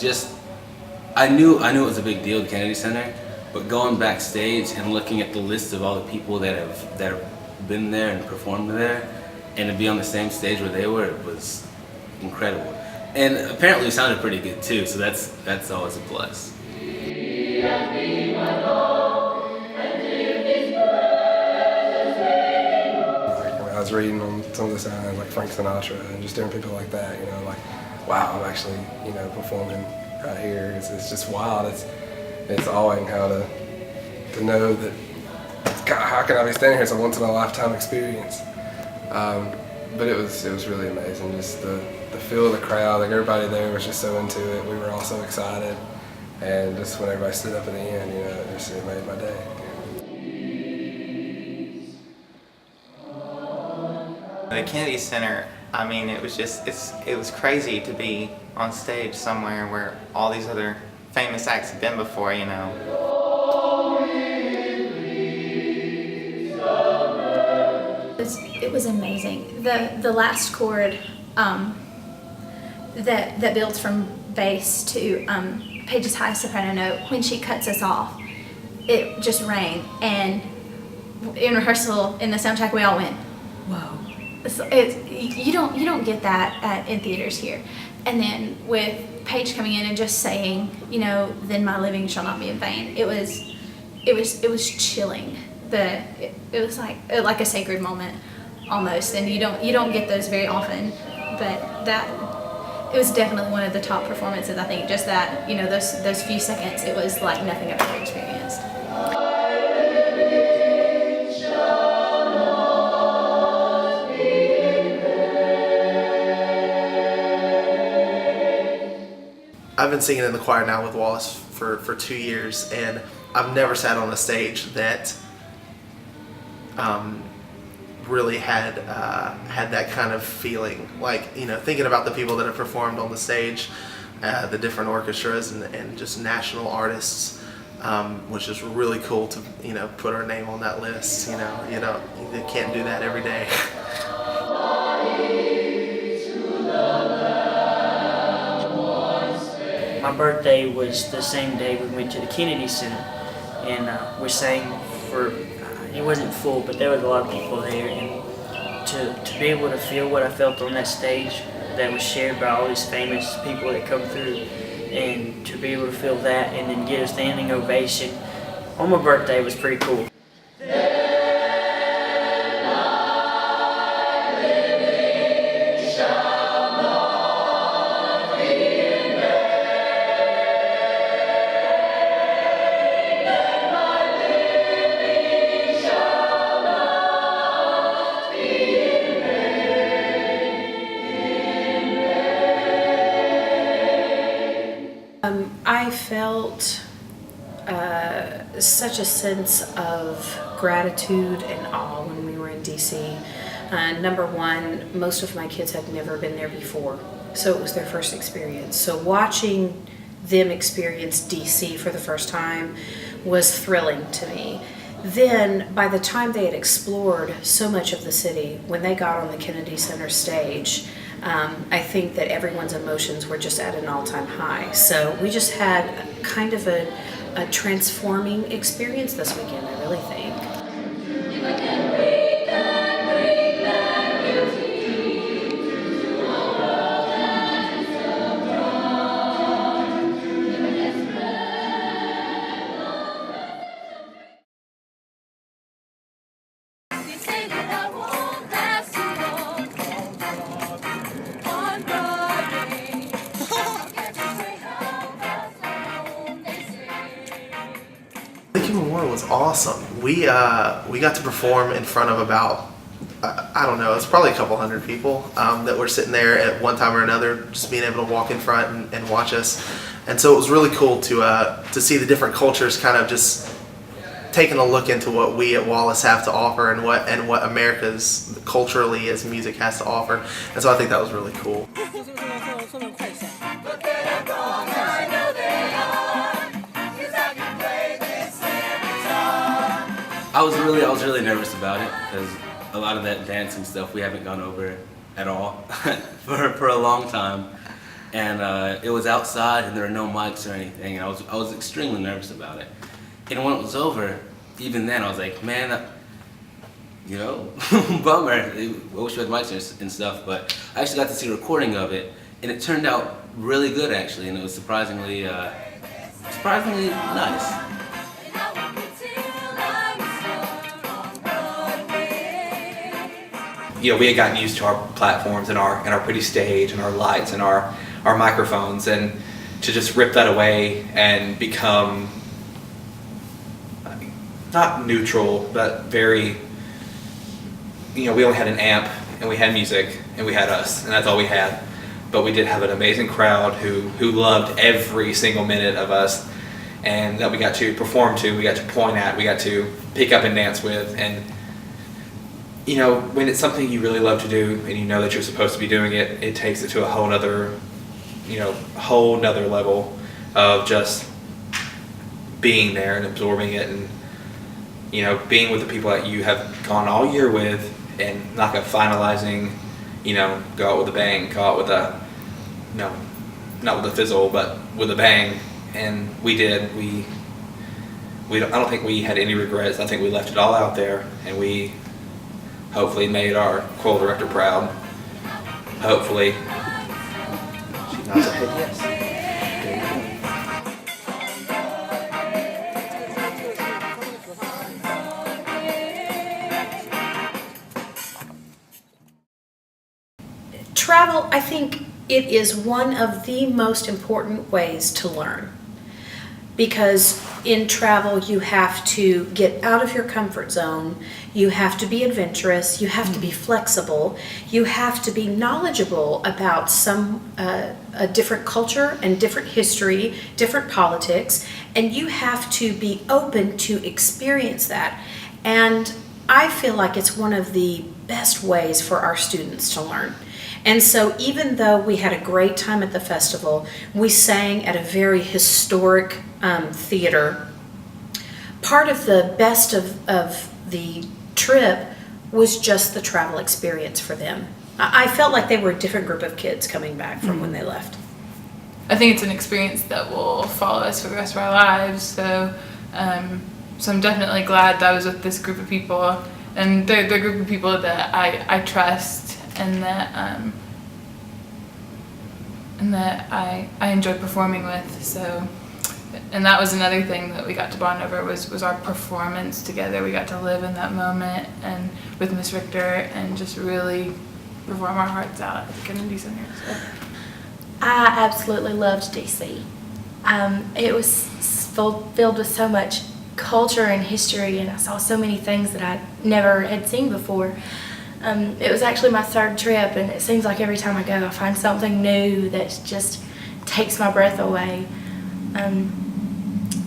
just, I knew it was a big deal at Kennedy Center, but going backstage and looking at the list of all the people that have been there and performed there, and to be on the same stage where they were, it was incredible. And apparently we sounded pretty good too, so that's always a plus. I was reading on some of the signs like Frank Sinatra and just different people like that, you know, like, wow, I'm actually, you know, performing right here. It's just wild. It's awing how to know that, God, how can I be standing here? It's a once in a lifetime experience. But it was really amazing. Just the feel of the crowd, like everybody there was just so into it. We were all so excited. And just when everybody stood up at the end, you know, it made my day. The Kennedy Center, I mean, it was crazy to be on stage somewhere where all these other famous acts have been before, you know. It was amazing. The last chord that builds from bass to Paige's high soprano note, when she cuts us off, it just rang. And in rehearsal, in the soundtrack, we all went, whoa. You don't get that in theaters here. And then with Paige coming in and just saying, you know, then my living shall not be in vain. It was chilling. It was like a sacred moment almost, and you don't get those very often. But it was definitely one of the top performances. I think just that, you know, those few seconds, it was like nothing I've ever experienced. I've been singing in the choir now with Wallace for 2 years, and I've never sat on a stage that really had that kind of feeling. Like, you know, thinking about the people that have performed on the stage, the different orchestras and just national artists, which is really cool to, you know, put our name on that list. You can't do that every day. My birthday was the same day we went to the Kennedy Center, and we sang for, it wasn't full, but there was a lot of people there, and to be able to feel what I felt on that stage that was shared by all these famous people that come through, and to be able to feel that and then get a standing ovation on my birthday was pretty cool. I felt such a sense of gratitude and awe when we were in DC. Number one, most of my kids had never been there before, so it was their first experience. So watching them experience DC for the first time was thrilling to me. Then, by the time they had explored so much of the city, when they got on the Kennedy Center stage, I think that everyone's emotions were just at an all-time high. So we just had kind of a transforming experience this weekend, I really think. Was awesome. We got to perform in front of about I don't know, it's probably a couple hundred people that were sitting there at one time or another, just being able to walk in front and watch us. And so it was really cool to see the different cultures kind of just taking a look into what we at Wallace have to offer and what America's culturally as music has to offer. And so I think that was really cool. I was really nervous about it because a lot of that dancing stuff we haven't gone over at all for a long time, and it was outside, and there were no mics or anything. And I was extremely nervous about it. And when it was over, even then I was like, man, bummer. I wish we had mics and stuff. But I actually got to see a recording of it, and it turned out really good actually, and it was surprisingly nice. We had gotten used to our platforms and our pretty stage and our lights and our microphones, and to just rip that away and become not neutral, but very, we only had an amp and we had music and we had us, and that's all we had. But we did have an amazing crowd who loved every single minute of us, and that we got to perform to, we got to point at, we got to pick up and dance with. And when it's something you really love to do and you know that you're supposed to be doing it, it takes it to a whole nother level of just being there and absorbing it, and being with the people that you have gone all year with, and not finalizing, go out with a bang, go out with a, not with a fizzle, but with a bang. And we did. I don't think we had any regrets. I think we left it all out there, and we hopefully made our choral director proud. Hopefully. She nods her head yes. Travel, I think it is one of the most important ways to learn, because in travel you have to get out of your comfort zone, you have to be adventurous, you have to be flexible, you have to be knowledgeable about a different culture and different history, different politics, and you have to be open to experience that. And I feel like it's one of the best ways for our students to learn. And so even though we had a great time at the festival, we sang at a very historic theater, part of the best of the trip was just the travel experience for them. I felt like they were a different group of kids coming back from when they left. I think it's an experience that will follow us for the rest of our lives. So I'm definitely glad that I was with this group of people, and they're a group of people that I trust, and that I enjoy performing with. So, and that was another thing that we got to bond over was our performance together. We got to live in that moment and with Miss Richter and just really perform our hearts out at the Kennedy Center. So. I absolutely loved DC. It was filled with so much culture and history, and I saw so many things that I never had seen before. It was actually my third trip, and it seems like every time I go I find something new that just takes my breath away.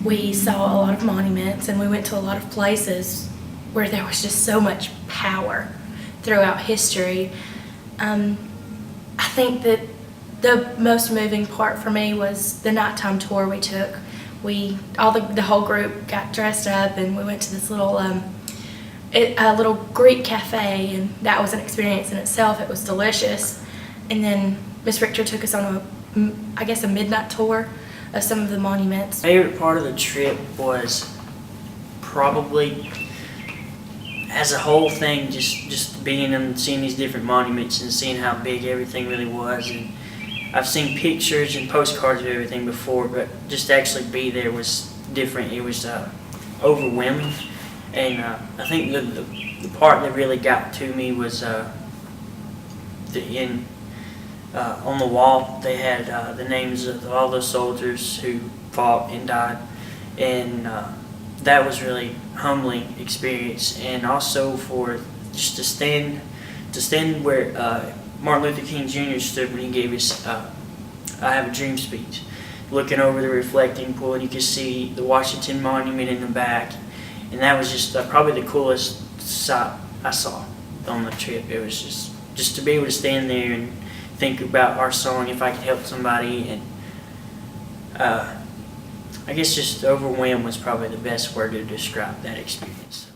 We saw a lot of monuments, and we went to a lot of places where there was just so much power throughout history. I think that the most moving part for me was the nighttime tour we took. The whole group got dressed up, and we went to this little Greek cafe, and that was an experience in itself. It was delicious. And then Miss Richter took us on a midnight tour of some of the monuments. My favorite part of the trip was probably, as a whole thing, just being and seeing these different monuments and seeing how big everything really was. And I've seen pictures and postcards of everything before, but just to actually be there was different. It was overwhelming. And I think the part that really got to me was on the wall they had the names of all those soldiers who fought and died, and that was really humbling experience. And also for just to stand where Martin Luther King Jr. stood when he gave his "I Have a Dream" speech, looking over the reflecting pool, and you could see the Washington Monument in the back. And that was just probably the coolest sight I saw on the trip. It was just to be able to stand there and think about our song, if I could help somebody. And I guess just overwhelmed was probably the best word to describe that experience.